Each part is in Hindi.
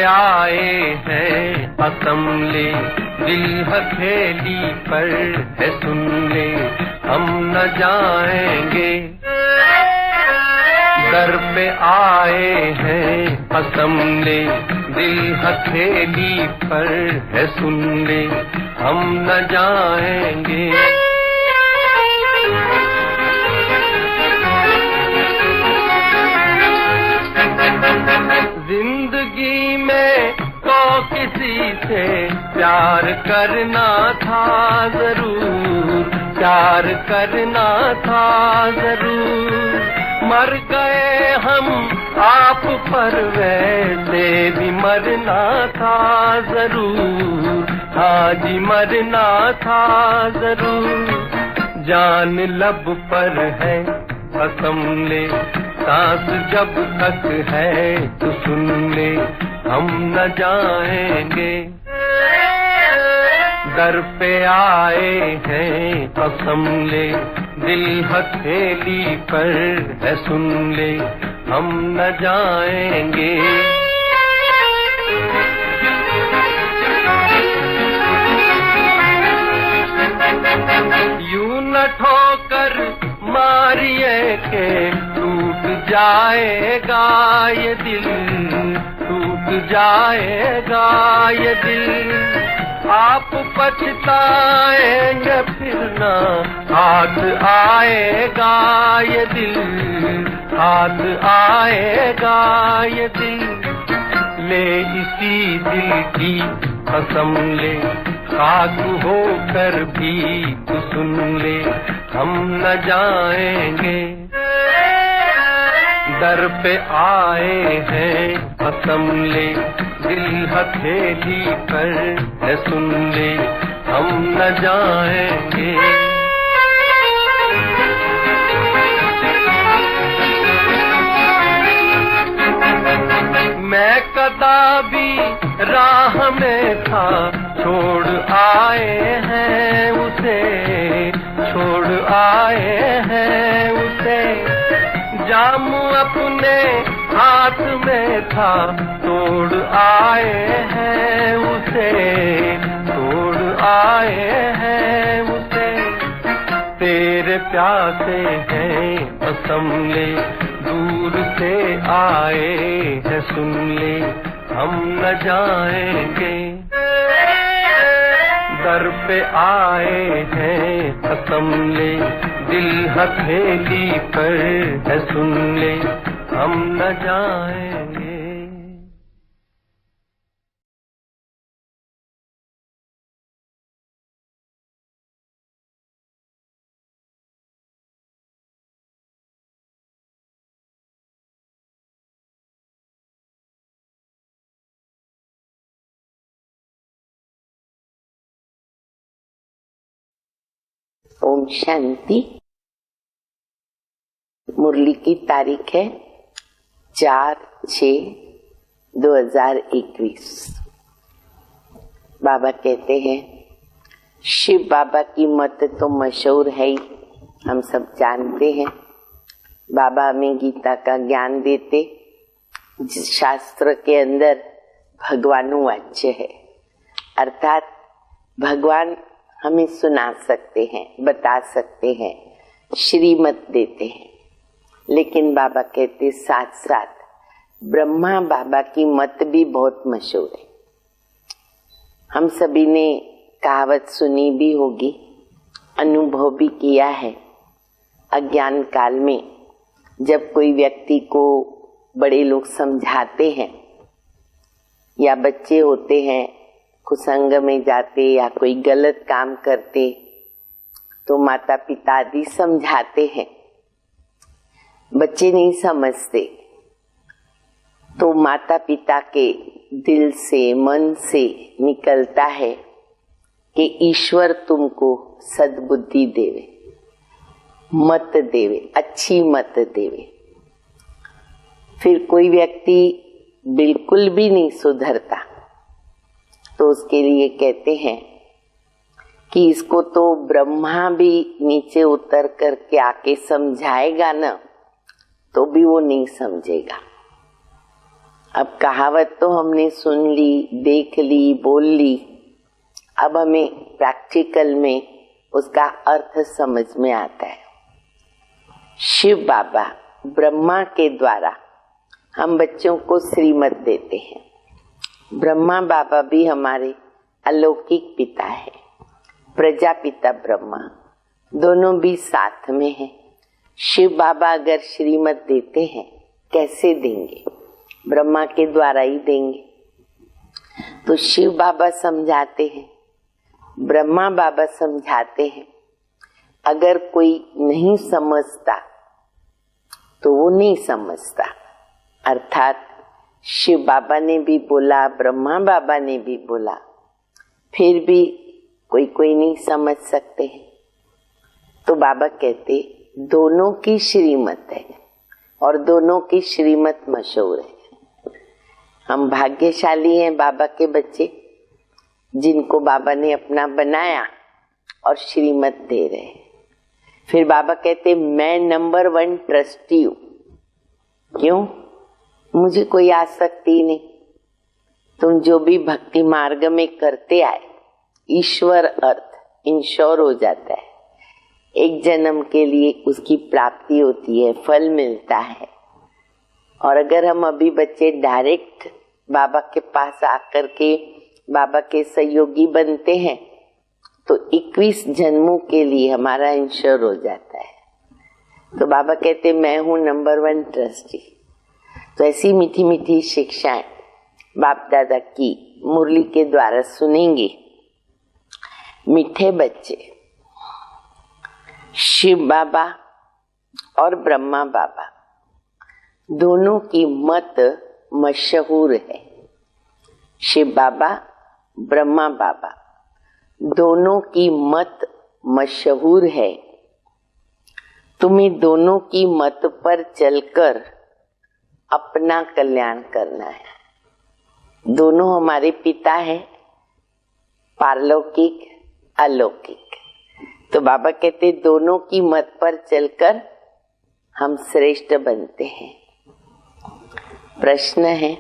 आए हैं असम्बली, दिल हथेली पर है सुन ले, हम न जाएंगे। दर पे आए हैं असम्बली, दिल हथेली पर है सुन ले, हम न जाएंगे। जिंदगी में तो किसी से प्यार करना था जरूर, प्यार करना था जरूर। मर गए हम आप पर वैसे भी मरना था जरूर, हाँ जी मरना था जरूर। जान लब पर है कसम ले, सांस जब तक है तो सुन ले, हम न जाएंगे। दर पे आए हैं कसम ले, दिल हथेली पर है सुन ले, हम न जाएंगे। यूं न ठोकर मारिए के टूट जाएगा ये दिल, टूट जाएगा ये दिल। आप पछताएंगे फिर ना हाथ आएगा ये दिल, हाथ आएगा ये दिल। ले इसी दिल की कसम ले, खाक होकर भी तू सुन ले, हम न जाएंगे। दर पे आए हैं कसम ले, दिल हथेली पर है सुन ले, हम न जाएंगे। मैं कदाबी राह में था, छोड़ आए हैं उसे, छोड़ आए हैं उसे। जाम अपने हाथ में था, तोड़ आए हैं उसे, तोड़ आए हैं उसे। तेरे प्यासे हैं कसम ले, दूर से आए हैं सुन ले, हम न जाएंगे। दर पे आए हैं कसम ले, दिल हथेली पर है सुन ले, हम न जाएंगे। ओम शांति। मुरली की तारीख है 4/6/2021। बाबा कहते हैं, शिव बाबा की मत तो मशहूर है ही, हम सब जानते हैं। बाबा हमें गीता का ज्ञान देते, जिस शास्त्र के अंदर भगवानु वाच्य है, अर्थात भगवान हमें सुना सकते हैं, बता सकते हैं, श्रीमत देते हैं। लेकिन बाबा कहते साथ साथ ब्रह्मा बाबा की मत भी बहुत मशहूर है। हम सभी ने कहावत सुनी भी होगी, अनुभव भी किया है। अज्ञान काल में जब कोई व्यक्ति को बड़े लोग समझाते हैं, या बच्चे होते हैं कुसंग में जाते या कोई गलत काम करते, तो माता पिता आदि समझाते हैं, बच्चे नहीं समझते, तो माता पिता के दिल से मन से निकलता है कि ईश्वर तुमको सद्बुद्धि देवे, मत देवे, अच्छी मत देवे। फिर कोई व्यक्ति बिल्कुल भी नहीं सुधरता, तो उसके लिए कहते हैं कि इसको तो ब्रह्मा भी नीचे उतर करके आके समझाएगा ना, तो भी वो नहीं समझेगा। अब कहावत तो हमने सुन ली, देख ली, बोल ली, अब हमें प्रैक्टिकल में उसका अर्थ समझ में आता है। शिव बाबा ब्रह्मा के द्वारा हम बच्चों को श्रीमत देते हैं। ब्रह्मा बाबा भी हमारे अलौकिक पिता है, प्रजापिता ब्रह्मा, दोनों भी साथ में हैं। शिव बाबा अगर श्रीमत देते हैं, कैसे देंगे? ब्रह्मा के द्वारा ही देंगे। तो शिव बाबा समझाते हैं, ब्रह्मा बाबा समझाते हैं। अगर कोई नहीं समझता तो वो नहीं समझता, अर्थात शिव बाबा ने भी बोला, ब्रह्मा बाबा ने भी बोला, फिर भी कोई नहीं समझ सकते हैं। तो बाबा कहते दोनों की श्रीमत है और दोनों की श्रीमत मशहूर है। हम भाग्यशाली हैं बाबा के बच्चे, जिनको बाबा ने अपना बनाया और श्रीमत दे रहे हैं। फिर बाबा कहते मैं नंबर 1 ट्रस्टी हूं। क्यों? मुझे कोई आसक्ति नहीं। तुम जो भी भक्ति मार्ग में करते आए, ईश्वर अर्थ इंश्योर हो जाता है। एक जन्म के लिए उसकी प्राप्ति होती है, फल मिलता है। और अगर हम अभी बच्चे डायरेक्ट बाबा के पास आकर के बाबा के सहयोगी बनते हैं तो 21 जन्मों के लिए हमारा इंश्योर हो जाता है। तो बाबा कहते मैं हूं नंबर 1 ट्रस्टी। तो ऐसी मीठी मीठी शिक्षाएं बाप दादा की मुरली के द्वारा सुनेंगे मीठे बच्चे। शिव बाबा और ब्रह्मा बाबा दोनों की मत मशहूर है। शिव बाबा, ब्रह्मा बाबा दोनों की मत मशहूर है। तुम्हें दोनों की मत पर चलकर अपना कल्याण करना है। दोनों हमारे पिता है, पारलौकिक, अलौकिक। तो बाबा कहते दोनों की मत पर चलकर हम श्रेष्ठ बनते हैं। प्रश्न है,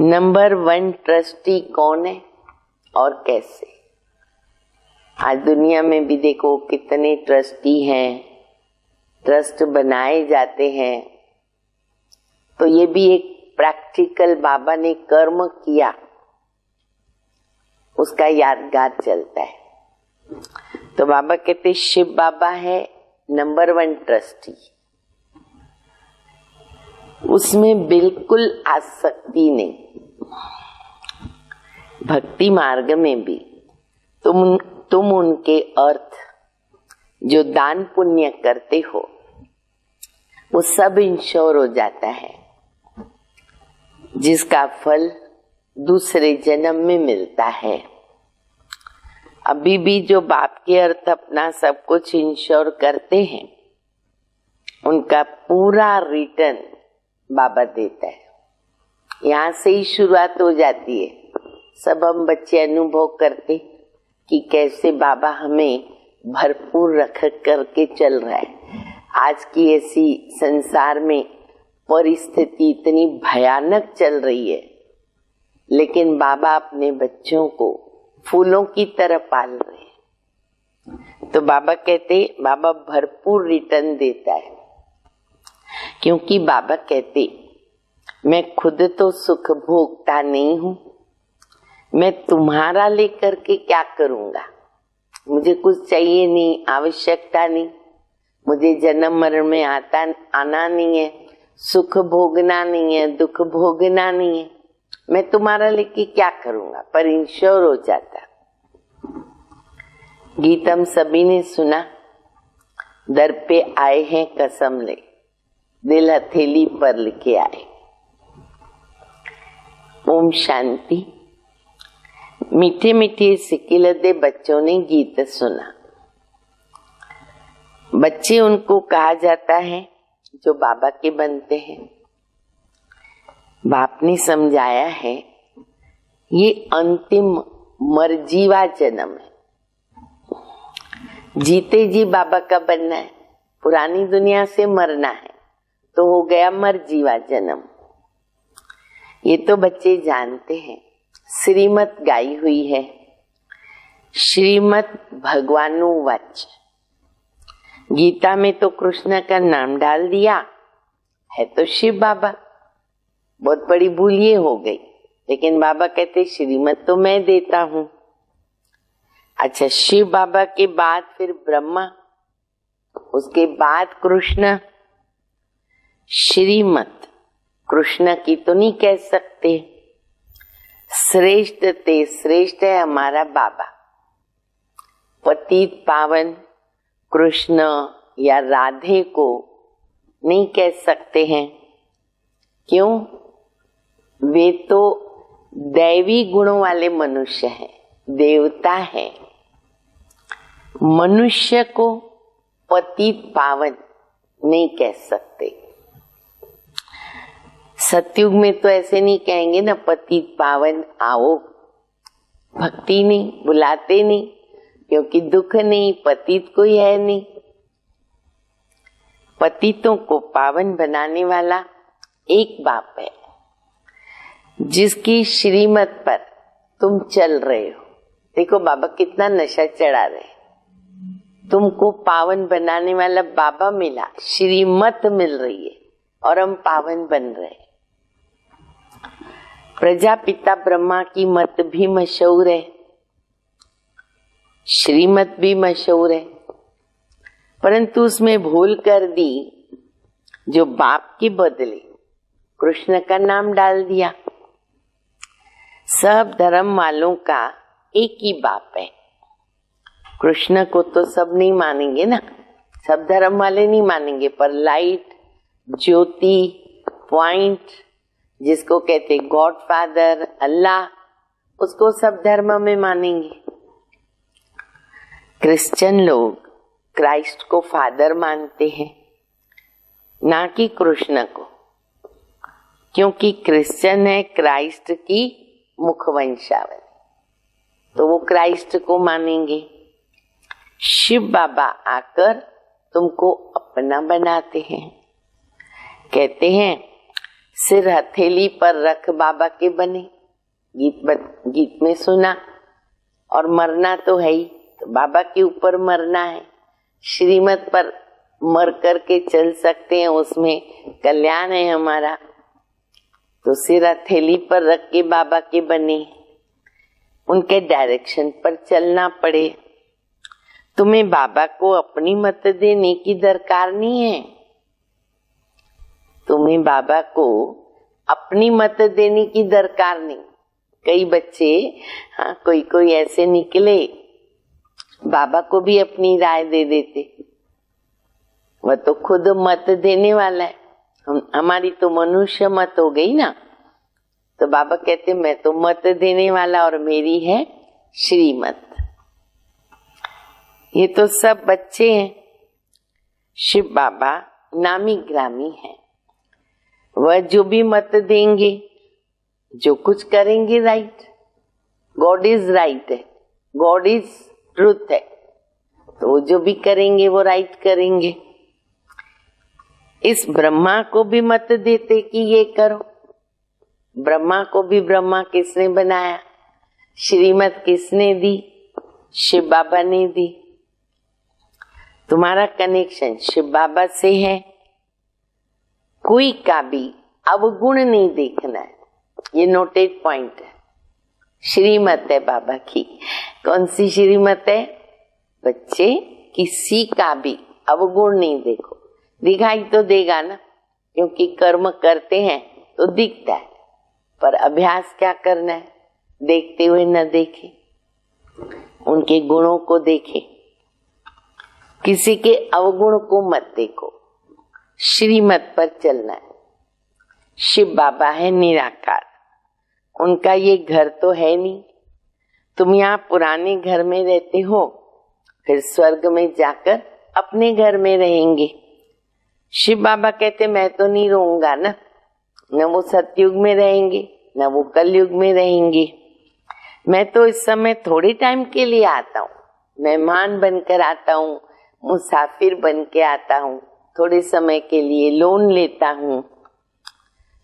नंबर 1 ट्रस्टी कौन है और कैसे? आज दुनिया में भी देखो कितने ट्रस्टी हैं, ट्रस्ट बनाए जाते हैं। तो ये भी एक प्रैक्टिकल बाबा ने कर्म किया, उसका यादगार चलता है। तो बाबा कहते शिव बाबा है नंबर 1 ट्रस्टी। उसमें बिल्कुल आसक्ति नहीं। भक्ति मार्ग में भी तुम उनके अर्थ जो दान पुण्य करते हो वो सब इंश्योर हो जाता है, जिसका फल दूसरे जन्म में मिलता है। अभी भी जो बाप के अर्थ अपना सब कुछ इंश्योर करते हैं, उनका पूरा रिटर्न बाबा देता है। यहाँ से ही शुरुआत हो जाती है। सब हम बच्चे अनुभव करते कि कैसे बाबा हमें भरपूर रख करके चल रहा है। आज की ऐसी संसार में परिस्थिति इतनी भयानक चल रही है, लेकिन बाबा अपने बच्चों को फूलों की तरह पाल रहे हैं। तो बाबा कहते बाबा भरपूर रिटर्न देता है, क्योंकि बाबा कहते मैं खुद तो सुख भोगता नहीं हूं, मैं तुम्हारा लेकर के क्या करूंगा। मुझे कुछ चाहिए नहीं, आवश्यकता नहीं, मुझे जन्म मरण में आना नहीं है, सुख भोगना नहीं है, दुख भोगना नहीं है। मैं तुम्हारा लेके क्या करूंगा, पर इंश्योर हो जाता। गीत हम सभी ने सुना, दर पे आए हैं कसम ले, दिल हथेली पर लिखे आए। ओम शांति। मीठे मीठे सिकिलदे बच्चों ने गीत सुना। बच्चे उनको कहा जाता है जो बाबा के बनते हैं। बाप ने समझाया है ये अंतिम मरजीवा जन्म है। जीते जी बाबा का बनना है, पुरानी दुनिया से मरना है, तो हो गया मरजीवा जन्म। ये तो बच्चे जानते हैं। श्रीमत गाई हुई है, श्रीमत भगवानु वच। गीता में तो कृष्ण का नाम डाल दिया है, तो शिव बाबा। बहुत बड़ी भूल ये हो गई, लेकिन बाबा कहते श्रीमत तो मैं देता हूं। अच्छा, शिव बाबा के बाद फिर ब्रह्मा, उसके बाद कृष्ण। श्रीमत कृष्ण की तो नहीं कह सकते, श्रेष्ठ ते श्रेष्ठ है हमारा बाबा। पतित पावन कृष्ण या राधे को नहीं कह सकते हैं। क्यों? वे तो दैवी गुणों वाले मनुष्य हैं, देवता हैं। मनुष्य को पतित पावन नहीं कह सकते। सतयुग में तो ऐसे नहीं कहेंगे ना, पतित पावन आओ। भक्ति नहीं, बुलाते नहीं, क्योंकि दुख नहीं, पतित कोई है नहीं। पतितों को पावन बनाने वाला एक बाप है, जिसकी श्रीमत पर तुम चल रहे हो। देखो बाबा कितना नशा चढ़ा रहे। तुमको पावन बनाने वाला बाबा मिला, श्रीमत मिल रही है और हम पावन बन रहे। प्रजापिता ब्रह्मा की मत भी मशहूर है, श्रीमत भी मशहूर है, परंतु उसमें भूल कर दी, जो बाप के बदले कृष्ण का नाम डाल दिया। सब धर्म वालों का एक ही बाप है। कृष्ण को तो सब नहीं मानेंगे ना, सब धर्म वाले नहीं मानेंगे, पर लाइट, ज्योति, पॉइंट, जिसको कहते गॉड फादर, अल्लाह, उसको सब धर्म में मानेंगे। क्रिश्चियन लोग क्राइस्ट को फादर मानते हैं, ना कि कृष्ण को, क्योंकि क्रिश्चियन है क्राइस्ट की मुखवंशावली, तो वो क्राइस्ट को मानेंगे। शिव बाबा आकर तुमको अपना बनाते हैं। कहते हैं सिर हथेली पर रख बाबा के बने, गीत में सुना। और मरना तो है ही, तो बाबा के ऊपर मरना है। श्रीमत पर मर करके चल सकते हैं, उसमें कल्याण है हमारा। तो सिर हथेली पर रख के बाबा के बने, उनके डायरेक्शन पर चलना पड़े। तुम्हें बाबा को अपनी मत देने की दरकार नहीं है। तुम्हें बाबा को अपनी मत देने की दरकार नहीं। कई बच्चे, हाँ, कोई ऐसे निकले, बाबा को भी अपनी राय दे देते। वह तो खुद मत देने वाला है। हमारी तो मनुष्य मत हो गई ना, तो बाबा कहते मैं तो मत देने वाला और मेरी है श्रीमत। ये तो सब बच्चे हैं। शिव बाबा नामी ग्रामी है। वह जो भी मत देंगे, जो कुछ करेंगे राइट। गॉड इज राइट है, गॉड इज ट्रूथ है, तो वो जो भी करेंगे वो राइट करेंगे। इस ब्रह्मा को भी मत देते कि ये करो। ब्रह्मा को भी ब्रह्मा किसने बनाया? श्रीमत किसने दी? शिव बाबा ने दी। तुम्हारा कनेक्शन शिव बाबा से है। कोई का भी अवगुण नहीं देखना है, ये नोटेड पॉइंट है। श्रीमत है बाबा की। कौन सी श्रीमत है? बच्चे किसी का भी अवगुण नहीं देखो। दिखाई तो देगा ना, क्योंकि कर्म करते हैं तो दिखता है, पर अभ्यास क्या करना है? देखते हुए न देखे, उनके गुणों को देखे। किसी के अवगुण को मत देखो, श्रीमत पर चलना है। शिव बाबा है निराकार, उनका ये घर तो है नहीं। तुम यहाँ पुराने घर में रहते हो, फिर स्वर्ग में जाकर अपने घर में रहेंगे। शिव बाबा कहते मैं तो नहीं रहूंगा ना, न वो सतयुग में रहेंगे न वो कलयुग में रहेंगे। मैं तो इस समय थोड़े टाइम के लिए आता हूँ, मेहमान बनकर आता हूँ, मुसाफिर बन के आता हूँ, थोड़े समय के लिए लोन लेता हूँ।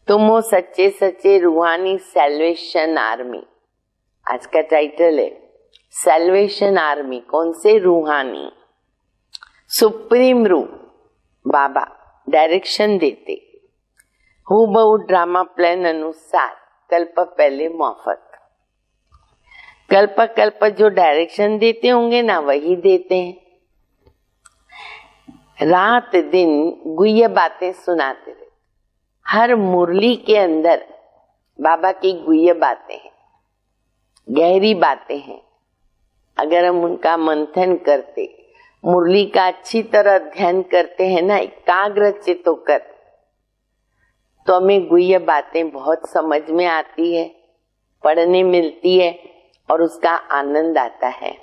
तुम हो सच्चे सच्चे रूहानी सैल्वेशन आर्मी, आज का टाइटल है सैल्वेशन आर्मी। कौन से? रूहानी सुप्रीम रूह बाबा डायरेक्शन देते, हूबहू ड्रामा प्लान अनुसार कल्प पहले मोहफत। कल्प कल्प जो डायरेक्शन देते होंगे ना वही देते हैं। रात दिन गुह्य बातें सुनाते रहते। हर मुरली के अंदर बाबा की गुह्य बातें हैं, गहरी बातें हैं। अगर हम उनका मंथन करते, मुरली का अच्छी तरह अध्ययन करते हैं ना एकाग्र चित्त होकर, तो हमें गुह्य बातें बहुत समझ में आती है, पढ़ने मिलती है और उसका आनंद आता है।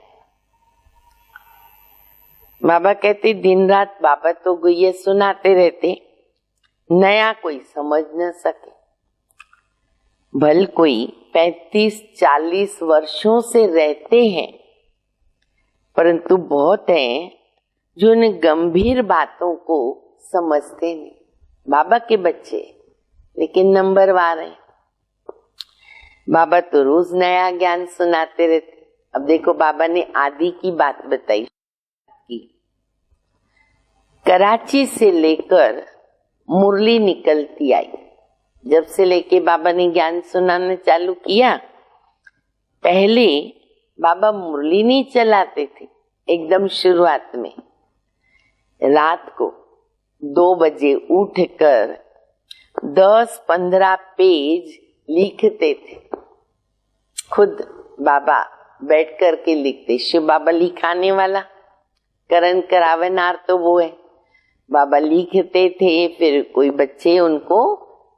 बाबा कहते दिन रात बाबा तो गुह्य सुनाते रहते, नया कोई समझ न सके। भल कोई 35-40 वर्षों से रहते हैं, परंतु बहुत हैं जो इन गंभीर बातों को समझते नहीं। बाबा के बच्चे लेकिन नंबरवार हैं। बाबा तो रोज नया ज्ञान सुनाते रहते। अब देखो बाबा ने आदि की बात बताई कि कराची से लेकर मुरली निकलती आई। जब से लेके बाबा ने ज्ञान सुनाना चालू किया, पहले बाबा मुरली नहीं चलाते थे। एकदम शुरुआत में रात को 2 बजे उठकर 10-15 पेज लिखते थे। खुद बाबा बैठ कर के लिखते। शिव बाबा लिखाने वाला, करण करावनार तो वो है। बाबा लिखते थे, फिर कोई बच्चे उनको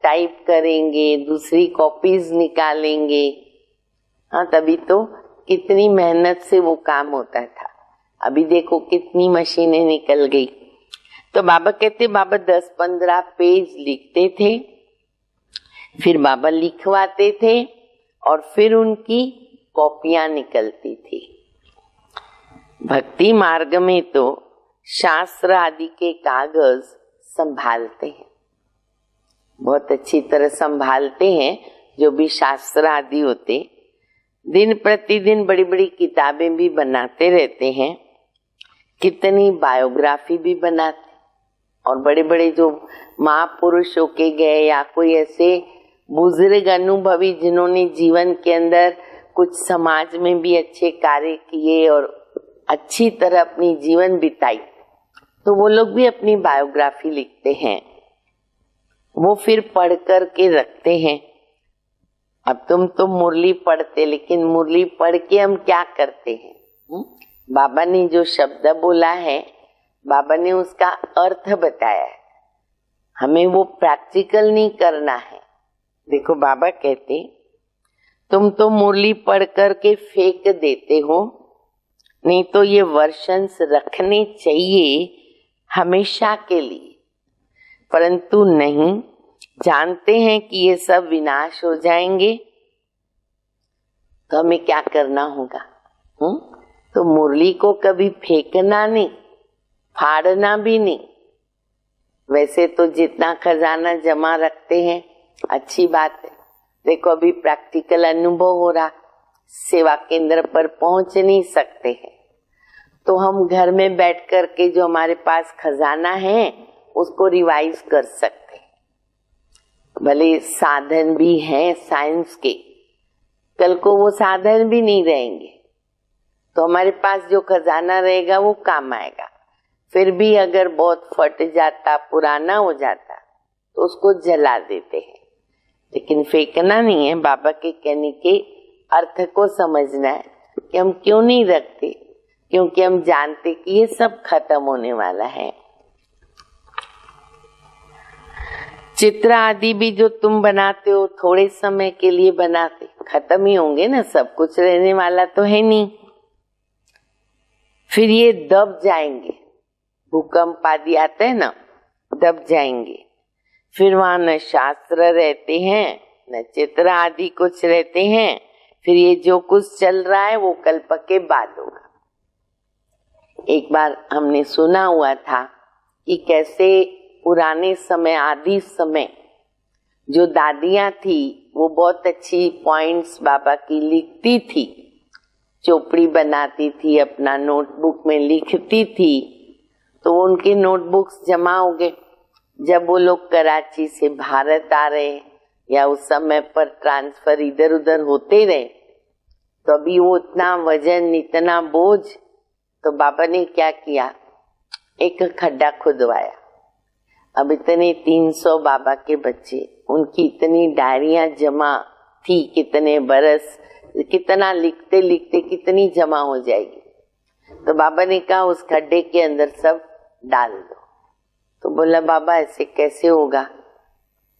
टाइप करेंगे, दूसरी कॉपीज निकालेंगे। हाँ, तभी तो कितनी मेहनत से वो काम होता था। अभी देखो कितनी मशीनें निकल गई। तो बाबा कहते बाबा 10-15 पेज लिखते थे, फिर बाबा लिखवाते थे और फिर उनकी कॉपियां निकलती थी। भक्ति मार्ग में तो शास्त्र आदि के कागज संभालते हैं, बहुत अच्छी तरह संभालते हैं। जो भी शास्त्र आदि होते, दिन प्रतिदिन बड़ी बड़ी किताबें भी बनाते रहते हैं, कितनी बायोग्राफी भी बनाते। और बड़े बड़े जो महापुरुष होके गए या कोई ऐसे बुजुर्ग अनुभवी जिन्होंने जीवन के अंदर कुछ समाज में भी अच्छे कार्य किए और अच्छी तरह अपनी जीवन बिताई, तो वो लोग भी अपनी बायोग्राफी लिखते हैं, वो फिर पढ़ कर के रखते हैं। अब तुम तो मुरली पढ़ते, लेकिन मुरली पढ़ के हम क्या करते हैं? बाबा ने जो शब्द बोला है, बाबा ने उसका अर्थ बताया है, हमें वो प्रैक्टिकल नहीं करना है। देखो बाबा कहते तुम तो मुरली पढ़ कर के फेंक देते हो, नहीं तो ये वर्षन्स रखने चाहिए हमेशा के लिए, परंतु नहीं, जानते हैं कि ये सब विनाश हो जाएंगे, तो हमें क्या करना होगा? तो मुरली को कभी फेंकना नहीं, फाड़ना भी नहीं। वैसे तो जितना खजाना जमा रखते हैं अच्छी बात है। देखो अभी प्रैक्टिकल अनुभव हो रहा, सेवा केंद्र पर पहुंच नहीं सकते हैं, तो हम घर में बैठ कर के जो हमारे पास खजाना है उसको रिवाइज कर सकते हैं। भले साधन भी हैं साइंस के, कल को वो साधन भी नहीं रहेंगे, तो हमारे पास जो खजाना रहेगा वो काम आएगा। फिर भी अगर बहुत फट जाता, पुराना हो जाता, तो उसको जला देते हैं, लेकिन फेंकना नहीं है। बाबा के कहने के अर्थ को समझना है कि हम क्यों नहीं रखते, क्योंकि हम जानते कि ये सब खत्म होने वाला है। चित्र आदि भी जो तुम बनाते हो थोड़े समय के लिए बनाते, खत्म ही होंगे ना, सब कुछ रहने वाला तो है नहीं। फिर ये दब जाएंगे, भूकंप आदि आते हैं ना, दब जाएंगे। फिर वहां न शास्त्र रहते हैं न चित्र आदि कुछ रहते हैं। फिर ये जो कुछ चल रहा है वो कल्प के बाद होगा। एक बार हमने सुना हुआ था कि कैसे पुराने समय, आदि समय जो दादियाँ थी वो बहुत अच्छी पॉइंट्स बाबा की लिखती थी, चोपड़ी बनाती थी, अपना नोटबुक में लिखती थी। तो उनके नोटबुक्स जमा हो गए। जब वो लोग कराची से भारत आ रहे या उस समय पर ट्रांसफर इधर उधर होते रहे, तो अभी वो इतना वजन, इतना बोझ, तो बाबा ने क्या किया, एक खड्डा खुदवाया। अब इतने 300 बाबा के बच्चे, उनकी इतनी डायरियां जमा थी, कितने बरस, कितना लिखते लिखते कितनी जमा हो जाएगी। तो बाबा ने कहा उस खड्डे के अंदर सब डाल दो। तो बोला बाबा ऐसे कैसे होगा,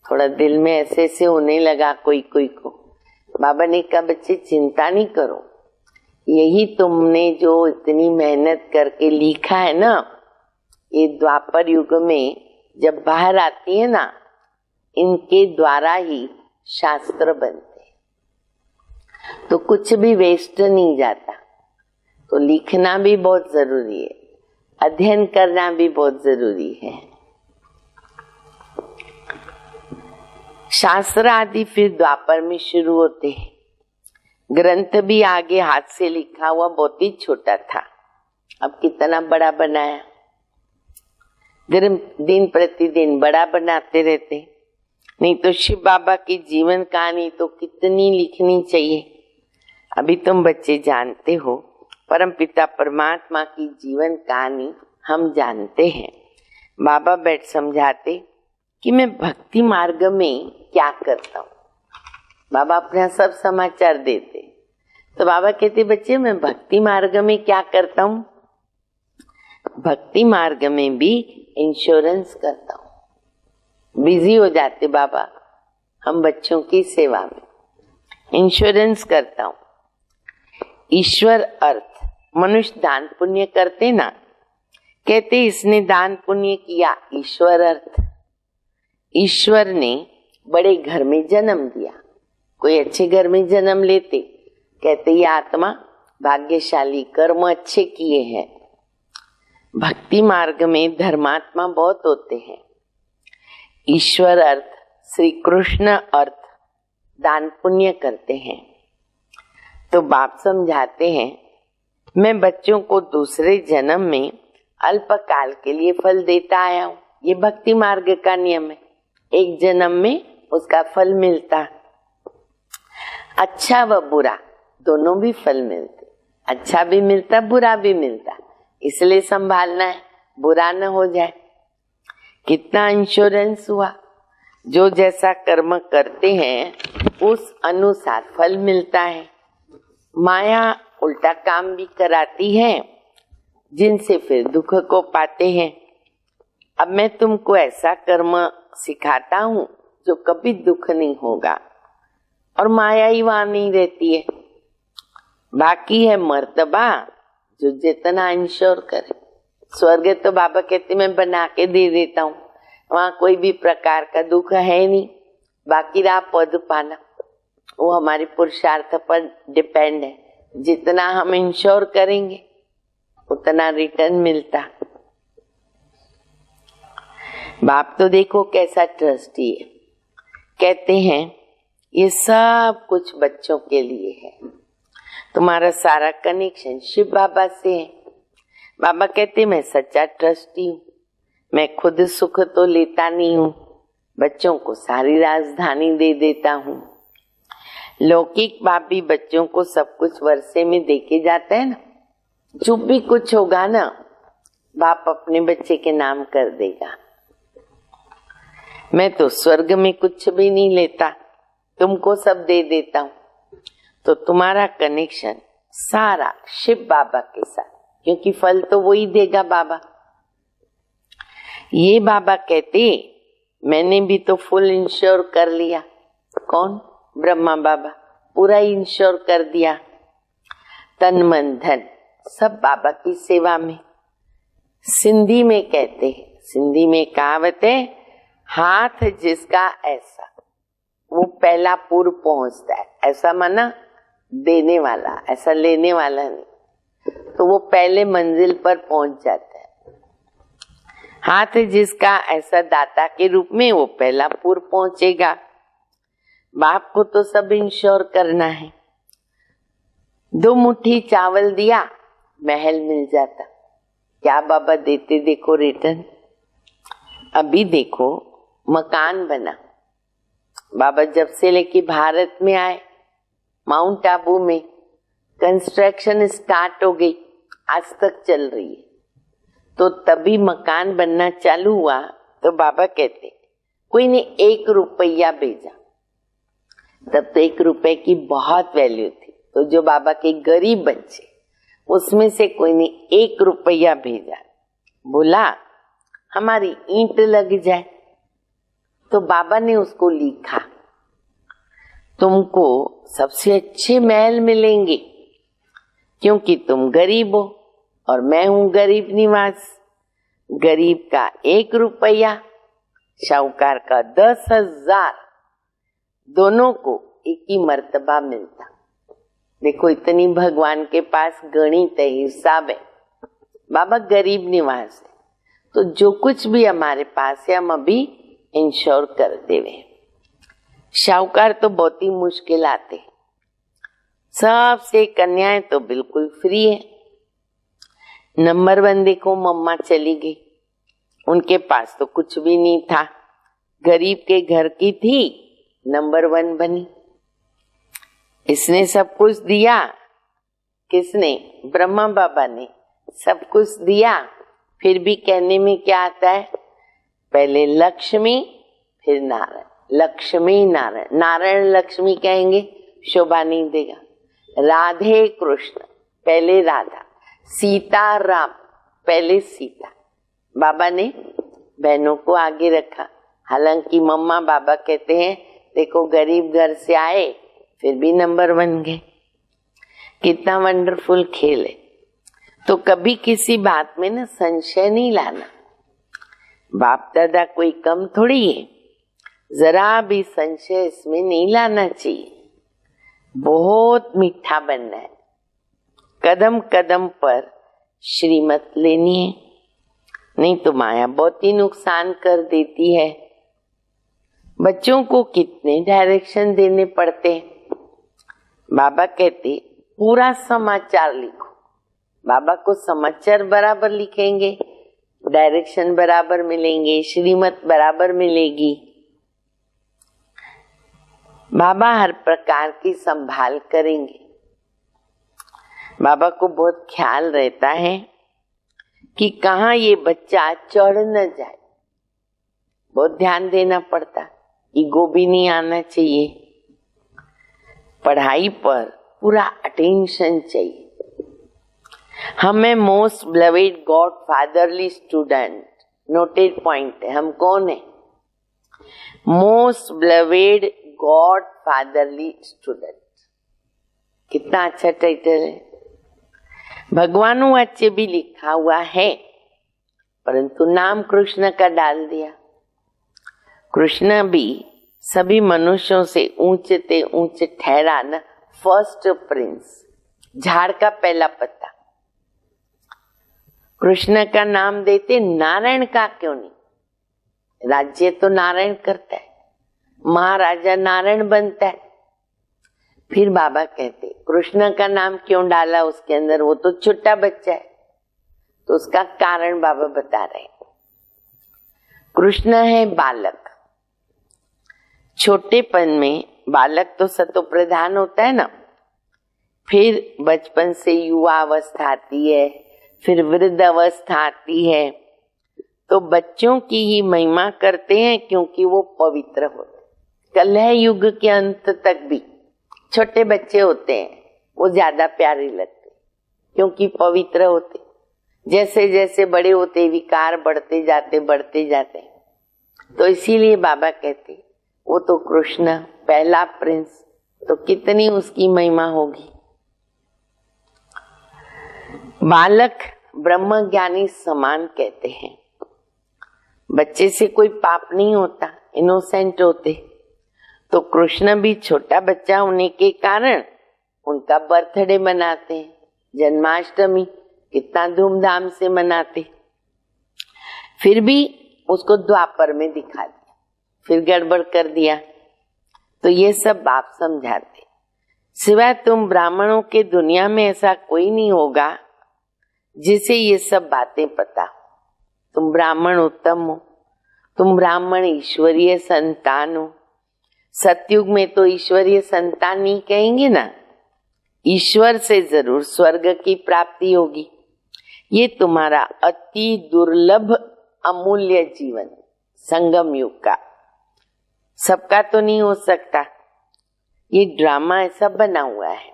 थोड़ा दिल में ऐसे ऐसे होने लगा कोई कोई को। बाबा ने कहा बच्चे चिंता नहीं करो, यही तुमने जो इतनी मेहनत करके लिखा है ना, ये द्वापर युग में जब बाहर आती है ना, इनके द्वारा ही शास्त्र बनते हैं। तो कुछ भी वेस्ट नहीं जाता। तो लिखना भी बहुत जरूरी है, अध्ययन करना भी बहुत जरूरी है। शास्त्र आदि फिर द्वापर में शुरू होते हैं। ग्रंथ भी आगे हाथ से लिखा हुआ बहुत ही छोटा था, अब कितना बड़ा बनाया। दिन प्रतिदिन बड़ा बनाते रहते। नहीं तो शिव बाबा की जीवन कहानी तो कितनी लिखनी चाहिए। अभी तुम बच्चे जानते हो, परम पिता परमात्मा की जीवन कहानी हम जानते हैं। बाबा बैठ समझाते कि मैं भक्ति मार्ग में क्या करता हूँ। बाबा अपना सब समाचार देते। तो बाबा कहते बच्चे मैं भक्ति मार्ग में क्या करता हूँ, भक्ति मार्ग में भी इंश्योरेंस करता हूँ। बिजी हो जाते बाबा हम बच्चों की सेवा में, इंश्योरेंस करता हूँ। ईश्वर अर्थ, मनुष्य दान पुण्य करते ना, कहते इसने दान पुण्य किया। ईश्वर अर्थ, ईश्वर ने बड़े घर में जन्म दिया, कोई अच्छे घर में जन्म लेते, कहते ये आत्मा भाग्यशाली, कर्म अच्छे किए हैं। भक्ति मार्ग में धर्मात्मा बहुत होते हैं। ईश्वर अर्थ, श्री कृष्ण अर्थ, दान पुण्य करते हैं। तो बाप समझाते हैं मैं बच्चों को दूसरे जन्म में अल्पकाल के लिए फल देता आया हूँ। ये भक्ति मार्ग का नियम है, एक जन्म में उसका फल मिलता, अच्छा व बुरा दोनों भी फल मिलते। अच्छा भी मिलता, बुरा भी मिलता, इसलिए संभालना है बुरा न हो जाए। कितना इंश्योरेंस हुआ। जो जैसा कर्म करते हैं उस अनुसार फल मिलता है। माया उल्टा काम भी कराती है, जिनसे फिर दुख को पाते हैं। अब मैं तुमको ऐसा कर्म सिखाता हूँ जो कभी दुख नहीं होगा, और माया ही वहां नहीं रहती है। बाकी है मर्तबा, जो जितना इंश्योर करे। स्वर्ग तो बाबा कहते मैं बना के दे देता हूँ, वहां कोई भी प्रकार का दुख है नहीं। बाकी रहा पद पाना, वो हमारे पुरुषार्थ पर डिपेंड है। जितना हम इंश्योर करेंगे उतना रिटर्न मिलता। बाप तो देखो कैसा ट्रस्टी है। कहते हैं ये सब कुछ बच्चों के लिए है। तुम्हारा सारा कनेक्शन शिव बाबा से है। बाबा कहते मैं सच्चा ट्रस्टी हूँ, मैं खुद सुख तो लेता नहीं हूँ, बच्चों को सारी राजधानी दे देता हूँ। लौकिक बाप भी बच्चों को सब कुछ वर्षे में देके जाता है ना। चुप भी कुछ होगा ना, बाप अपने बच्चे के नाम कर देगा। मैं तो स्वर्ग में कुछ भी नहीं लेता, तुमको सब दे देता हूँ। तो तुम्हारा कनेक्शन सारा शिव बाबा के साथ, क्योंकि फल तो वही देगा बाबा। ये बाबा कहते मैंने भी तो फुल इंश्योर कर लिया। कौन? ब्रह्मा बाबा, पूरा इंश्योर कर दिया। तन मन धन सब बाबा की सेवा में। सिंधी में कहते, सिंधी में कहावत है, हाथ जिसका ऐसा वो पहला पूर्व पहुंचता है। ऐसा माना देने वाला, ऐसा लेने वाला नहीं। तो वो पहले मंजिल पर पहुंच जाता है। हाथ जिसका ऐसा दाता के रूप में, वो पहला पूर्व पहुंचेगा। बाप को तो सब इंश्योर करना है। 2 मुट्ठी चावल दिया, महल मिल जाता। क्या बाबा देते देखो रिटर्न। अभी देखो मकान बना। बाबा जब से लेके भारत में आए, माउंट आबू में कंस्ट्रक्शन स्टार्ट हो गई, आज तक चल रही है। तो तभी मकान बनना चालू हुआ तो बाबा कहते कोई ने 1 रुपया भेजा। तब तो 1 रुपए की बहुत वैल्यू थी। तो जो बाबा के गरीब बच्चे, उसमें से कोई ने 1 रुपया भेजा, बोला हमारी ईंट लग जाए। तो बाबा ने उसको लिखा, तुमको सबसे अच्छे महल मिलेंगे क्योंकि तुम गरीब हो और मैं हूं गरीब निवास। गरीब का 1 रुपया, शाहूकार का 10,000, दोनों को एक ही मर्तबा मिलता। देखो इतनी भगवान के पास गणित है, हिसाब है। बाबा गरीब निवास है, तो जो कुछ भी हमारे पास है हम अभी इंश्योर कर देवे। शाहूकार तो बहुत ही मुश्किल आते, सबसे कन्याएं तो बिल्कुल फ्री है। नंबर 1 देखो, मम्मा चली गई, उनके पास तो कुछ भी नहीं था, गरीब के घर की थी, नंबर 1 बनी। इसने सब कुछ दिया। किसने? ब्रह्मा बाबा ने सब कुछ दिया। फिर भी कहने में क्या आता है? पहले लक्ष्मी फिर नारायण, लक्ष्मी नारायण। नारायण लक्ष्मी कहेंगे शोभा नहीं देगा। राधे कृष्ण पहले राधा, सीता राम पहले सीता। बाबा ने बहनों को आगे रखा। हालांकि मम्मा बाबा कहते हैं देखो गरीब घर से आए फिर भी नंबर 1 गए। कितना वंडरफुल खेल है। तो कभी किसी बात में ना संशय नहीं लाना। बाप दादा कोई कम थोड़ी है, जरा भी संशय इसमें नहीं लाना चाहिए। बहुत मीठा बनना है, कदम कदम पर श्रीमत लेनी है, नहीं तो माया बहुत ही नुकसान कर देती है। बच्चों को कितने डायरेक्शन देने पड़ते हैं। बाबा कहते पूरा समाचार लिखो। बाबा को समाचार बराबर लिखेंगे, डायरेक्शन बराबर मिलेंगे, श्रीमत बराबर मिलेगी। बाबा हर प्रकार की संभाल करेंगे। बाबा को बहुत ख्याल रहता है कि कहाँ ये बच्चा चढ़ न जाए, बहुत ध्यान देना पड़ता। ईगो भी नहीं आना चाहिए। पढ़ाई पर पूरा अटेंशन चाहिए। हमें most beloved God fatherly student, noted point है। हम कौन है? Most beloved God fatherly student. कितना अच्छा टाइटल है। भगवानों अच्छे भी लिखा हुआ है, परंतु नाम कृष्ण का डाल दिया। कृष्ण भी सभी मनुष्यों से ऊंचे ते ऊंचे ठहरा न, फर्स्ट प्रिंस, झाड़ का पहला पत्ता। कृष्ण का नाम देते, नारायण का क्यों नहीं? राज्य तो नारायण करता है, महाराजा नारायण बनता है। फिर बाबा कहते कृष्ण का नाम क्यों डाला उसके अंदर? वो तो छोटा बच्चा है। तो उसका कारण बाबा बता रहे हैं। कृष्ण है बालक। छोटेपन में बालक तो सतो प्रधान होता है ना, फिर बचपन से युवा अवस्था आती है, फिर वृद्ध अवस्था आती है। तो बच्चों की ही महिमा करते हैं क्योंकि वो पवित्र होते। कलह युग के अंत तक भी छोटे बच्चे होते हैं, वो ज्यादा प्यारे लगते क्योंकि पवित्र होते। जैसे जैसे बड़े होते विकार बढ़ते जाते। तो इसीलिए बाबा कहते वो तो कृष्ण पहला प्रिंस, तो कितनी उसकी महिमा होगी। बालक ब्रह्म ज्ञानी समान कहते हैं। बच्चे से कोई पाप नहीं होता, इनोसेंट होते। तो कृष्ण भी छोटा बच्चा होने के कारण उनका बर्थडे मनाते हैं, जन्माष्टमी कितना धूमधाम से मनाते। फिर भी उसको द्वापर में दिखा दिया, फिर गड़बड़ कर दिया। तो ये सब बाप समझाते। सिवाय तुम ब्राह्मणों के दुनिया में ऐसा कोई नहीं होगा जिसे ये सब बातें पता। तुम ब्राह्मण उत्तम हो, तुम ब्राह्मण ईश्वरीय संतान हो। सतयुग में तो ईश्वरीय संतान ही कहेंगे ना, ईश्वर से जरूर स्वर्ग की प्राप्ति होगी। ये तुम्हारा अति दुर्लभ अमूल्य जीवन संगम युग का, सबका तो नहीं हो सकता। ये ड्रामा ऐसा बना हुआ है।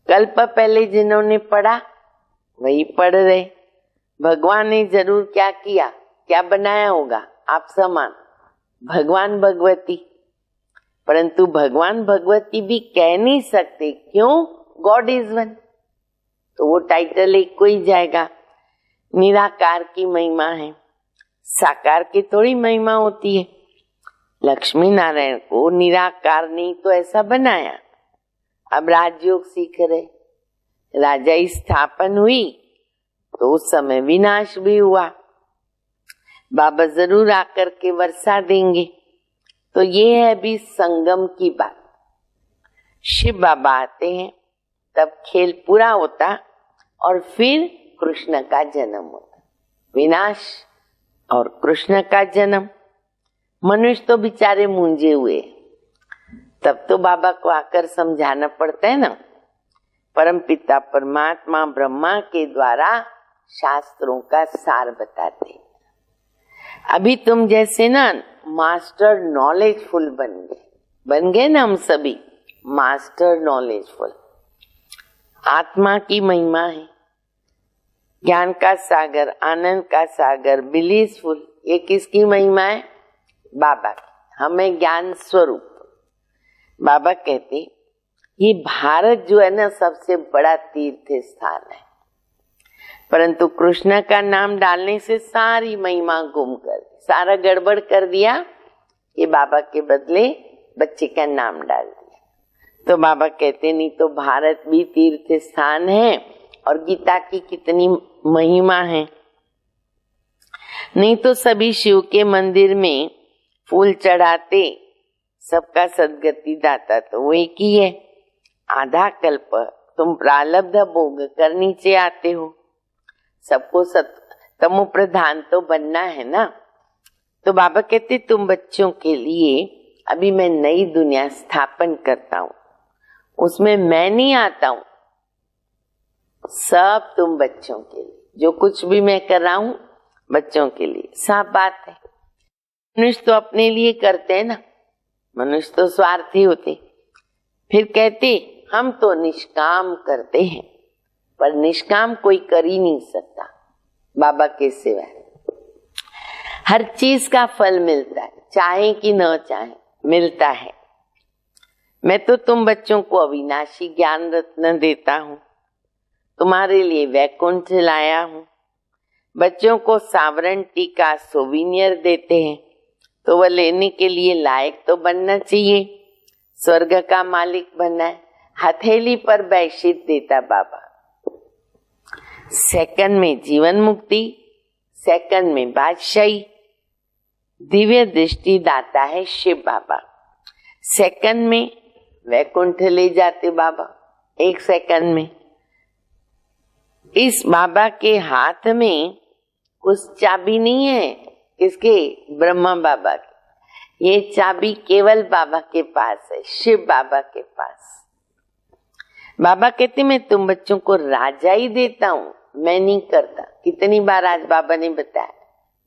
कल्प पहले जिन्होंने पढ़ा वही पढ़ रहे। भगवान ने जरूर क्या किया, क्या बनाया होगा आप समान भगवान भगवती, परंतु भगवान भगवती भी कह नहीं सकते। क्यों? गॉड इज वन, तो वो टाइटल एक को ही जाएगा। निराकार की महिमा है, साकार की थोड़ी महिमा होती है। लक्ष्मी नारायण को निराकार नहीं तो ऐसा बनाया। अब राजयोग सीख रहे, राजा की स्थापन हुई तो उस समय विनाश भी हुआ। बाबा जरूर आकर के वर्षा देंगे। तो ये है भी संगम की बात। शिव बाबा आते हैं तब खेल पूरा होता और फिर कृष्ण का जन्म होता। विनाश और कृष्ण का जन्म। मनुष्य तो बेचारे मूंझे हुए, तब तो बाबा को आकर समझाना पड़ता है ना। परम पिता परमात्मा ब्रह्मा के द्वारा शास्त्रों का सार बताते। अभी तुम जैसे ना मास्टर नॉलेजफुल बन गए ना, हम सभी मास्टर नॉलेजफुल। आत्मा की महिमा है, ज्ञान का सागर, आनंद का सागर, ब्लिसफुल। ये किसकी महिमा है? बाबा की। हमें ज्ञान स्वरूप। बाबा कहते ये भारत जो है ना सबसे बड़ा तीर्थ स्थान है, परंतु कृष्ण का नाम डालने से सारी महिमा गुम कर, सारा गड़बड़ कर दिया। ये बाबा के बदले बच्चे का नाम डाल दिया। तो बाबा कहते नहीं तो भारत भी तीर्थ स्थान है और गीता की कितनी महिमा है। नहीं तो सभी शिव के मंदिर में फूल चढ़ाते, सबका सदगति दाता तो वो एक ही है। आधा कल्प तुम प्रारब्ध भोग कर नीचे आते हो, सबको तमो प्रधान तो बनना है ना। तो बाबा कहते तुम बच्चों के लिए अभी मैं नई दुनिया स्थापन करता हूँ, उसमें मैं नहीं आता हूँ, सब तुम बच्चों के लिए। जो कुछ भी मैं कर रहा हूँ बच्चों के लिए। साफ बात है। मनुष्य तो अपने लिए करते हैं ना, मनुष्य तो स्वार्थी होते। फिर कहते हम तो निष्काम करते हैं, पर निष्काम कोई कर ही नहीं सकता बाबा के सिवाय। हर चीज का फल मिलता है, चाहे कि न चाहे मिलता है। मैं तो तुम बच्चों को अविनाशी ज्ञान रत्न देता हूँ, तुम्हारे लिए वैकुंठ लाया हूँ। बच्चों को सावरंटी का सोविनियर देते हैं, तो वह लेने के लिए लायक तो बनना चाहिए। स्वर्ग का मालिक बनना है। हथेली पर बेडशीट देता बाबा। सेकंड में जीवन मुक्ति, सेकंड में बादशाही। दिव्य दृष्टि दाता है शिव बाबा। सेकंड में वैकुंठ ले जाते बाबा, एक सेकंड में। इस बाबा के हाथ में कुछ चाबी नहीं है, किसके? ब्रह्मा बाबा की। ये चाबी केवल बाबा के पास है, शिव बाबा के पास। बाबा कहते मैं तुम बच्चों को राजा ही देता हूँ, मैं नहीं करता। कितनी बार आज बाबा ने बताया,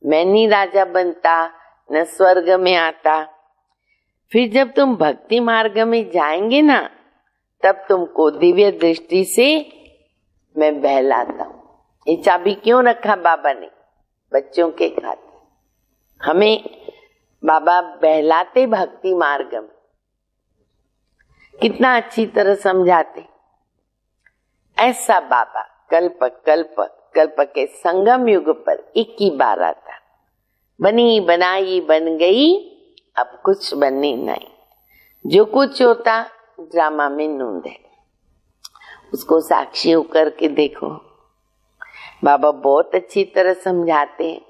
मैं नहीं राजा बनता, न स्वर्ग में आता। फिर जब तुम भक्ति मार्ग में जाएंगे ना, तब तुमको दिव्य दृष्टि से मैं बहलाता हूँ। ये चाबी क्यों रखा बाबा ने? बच्चों के खातिर। हमें बाबा बहलाते भक्ति मार्ग में, कितना अच्छी तरह समझाते। ऐसा बाबा कल्प कल्प कल्प के संगम युग पर एक ही बार आता। बनी बनाई बन गई, अब कुछ बनने नहीं। जो कुछ होता ड्रामा में नूंद है, उसको साक्षी होकर के देखो। बाबा बहुत अच्छी तरह समझाते हैं।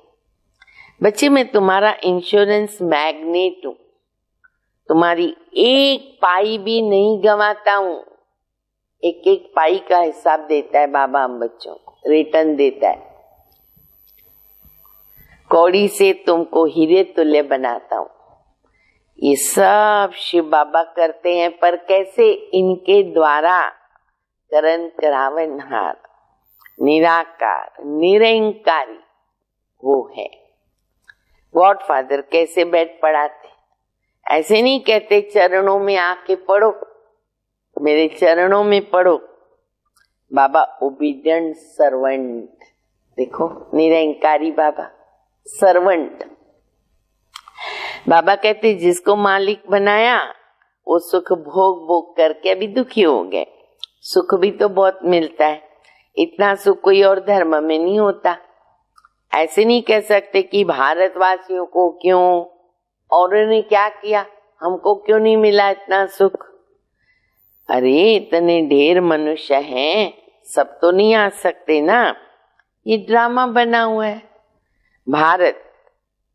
बच्चे मैं तुम्हारा इंश्योरेंस मैग्नेट हूं, तुम्हारी एक पाई भी नहीं गंवाता हूं। एक एक पाई का हिसाब देता है बाबा हम बच्चों को, रिटर्न देता है। कौड़ी से तुमको हीरे तुल्य बनाता हूं। ये सब शिव बाबा करते हैं, पर कैसे? इनके द्वारा करण करावनहार, निराकार, निरंकारी वो है। गॉड फादर कैसे बेड पढ़ाते? ऐसे नहीं कहते चरणों में आके पढ़ो, मेरे चरणों में पढ़ो। बाबा ओबीडियंट सर्वेंट, देखो निरंकारी बाबा सर्वेंट। बाबा कहते जिसको मालिक बनाया वो सुख भोग भोग करके अभी दुखी हो गए। सुख भी तो बहुत मिलता है, इतना सुख कोई और धर्म में नहीं होता। ऐसे नहीं कह सकते कि भारतवासियों को क्यों, और ने क्या किया, हमको क्यों नहीं मिला इतना सुख। अरे इतने ढेर मनुष्य हैं, सब तो नहीं आ सकते ना। ये ड्रामा बना हुआ है। भारत,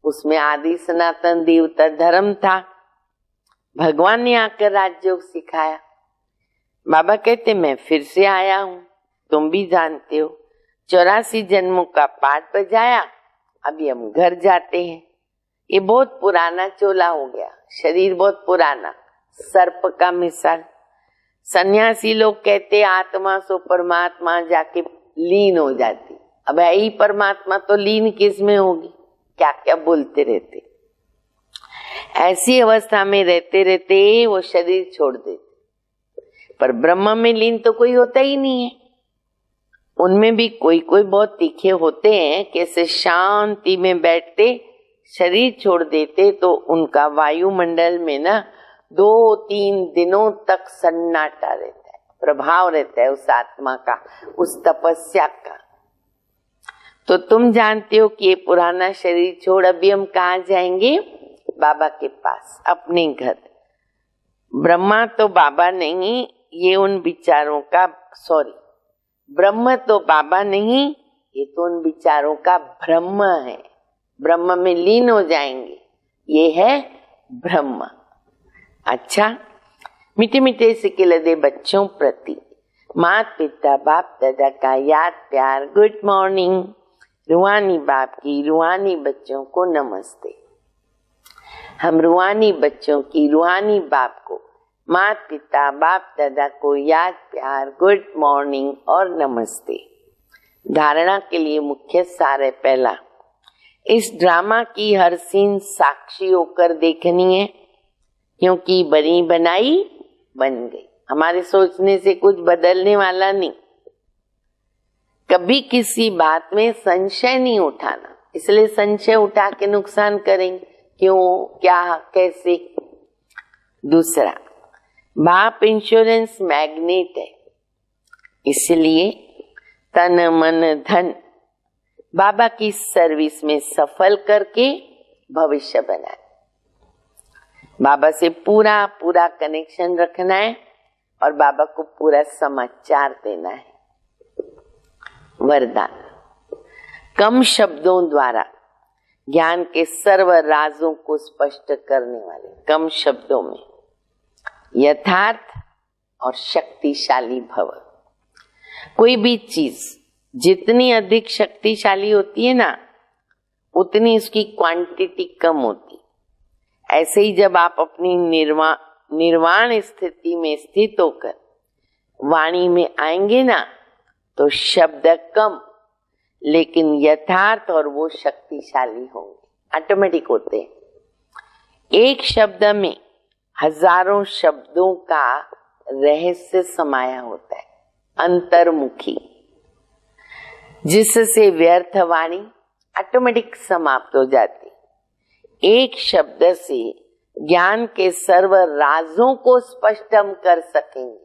उसमें आदि सनातन देवता धर्म था, भगवान ने आकर राजयोग सिखाया। बाबा कहते मैं फिर से आया हूं, तुम भी जानते हो 84 जन्मों का पाठ बजाया, अभी हम घर जाते हैं। ये बहुत पुराना चोला हो गया, शरीर बहुत पुराना, सर्प का मिसाल। सन्यासी लोग कहते आत्मा सो परमात्मा जाके लीन हो जाती। अब है ही परमात्मा तो लीन किस में होगी? क्या क्या बोलते रहते। ऐसी अवस्था में रहते रहते वो शरीर छोड़ देते, पर ब्रह्म में लीन तो कोई होता ही नहीं है। उनमें भी कोई कोई बहुत तीखे होते हैं, कैसे शांति में बैठते शरीर छोड़ देते तो उनका वायुमंडल में ना 2-3 दिनों तक सन्नाटा रहता है, प्रभाव रहता है उस आत्मा का, उस तपस्या का। तो तुम जानते हो कि ये पुराना शरीर छोड़ अभी हम कहाँ जाएंगे? बाबा के पास, अपने घर। ब्रह्मा तो बाबा नहीं, ये उन विचारों का, सॉरी, ब्रह्म तो बाबा नहीं, ये तो उन विचारों का ब्रह्म है। ब्रह्म में लीन हो जाएंगे, ये है ब्रह्म। अच्छा, मीठे मीठे सिक्के लदे बच्चों प्रति माता पिता बाप दादा का याद प्यार, गुड मॉर्निंग। रूहानी बाप की रूहानी बच्चों को नमस्ते। हम रूहानी बच्चों की रूहानी बाप को, माता पिता बाप दादा को याद प्यार, गुड मॉर्निंग और नमस्ते। धारणा के लिए मुख्य सार है पहला, इस ड्रामा की हर सीन साक्षी होकर देखनी है, क्योंकि बनी बनाई बन गई। हमारे सोचने से कुछ बदलने वाला नहीं। कभी किसी बात में संशय नहीं उठाना, इसलिए संशय उठा के नुकसान करेंगे। क्यों, क्या, कैसे। दूसरा, बाप इंश्योरेंस मैग्नेट है, इसलिए तन मन धन बाबा की सर्विस में सफल करके भविष्य बनाए। बाबा से पूरा पूरा कनेक्शन रखना है और बाबा को पूरा समाचार देना है। वरदान, कम शब्दों द्वारा ज्ञान के सर्व राजों को स्पष्ट करने वाले, कम शब्दों में यथार्थ और शक्तिशाली भव। कोई भी चीज जितनी अधिक शक्तिशाली होती है ना, उतनी उसकी क्वांटिटी कम होती। ऐसे ही जब आप अपनी निर्वाण स्थिति में स्थित होकर वाणी में आएंगे ना, तो शब्द कम लेकिन यथार्थ और वो शक्तिशाली होंगे, ऑटोमेटिक होते हैं। एक शब्द में हजारों शब्दों का रहस्य समाया होता है, अंतर्मुखी, जिससे व्यर्थ वाणी ऑटोमेटिक समाप्त हो जाती। एक शब्द से ज्ञान के सर्व राजों को स्पष्ट हम कर सकेंगे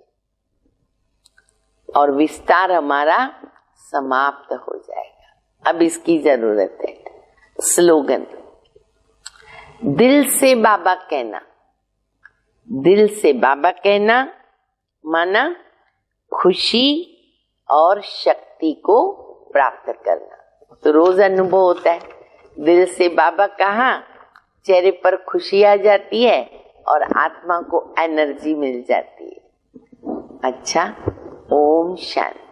और विस्तार हमारा समाप्त हो जाएगा। अब इसकी जरूरत है स्लोगन, दिल से बाबा कहना। दिल से बाबा कहना माना खुशी और शक्ति को प्राप्त करना। तो रोज अनुभव होता है, दिल से बाबा कहा, चेहरे पर खुशी आ जाती है और आत्मा को एनर्जी मिल जाती है। अच्छा, ओम शांति।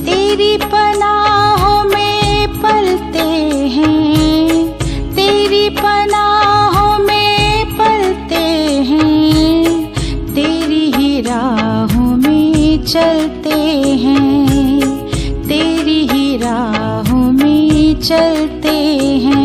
तेरी पनाहों में पलते हैं, तेरी पनाहों में पलते हैं, तेरी ही राहों में चलते हैं, तेरी ही राहों में चलते हैं।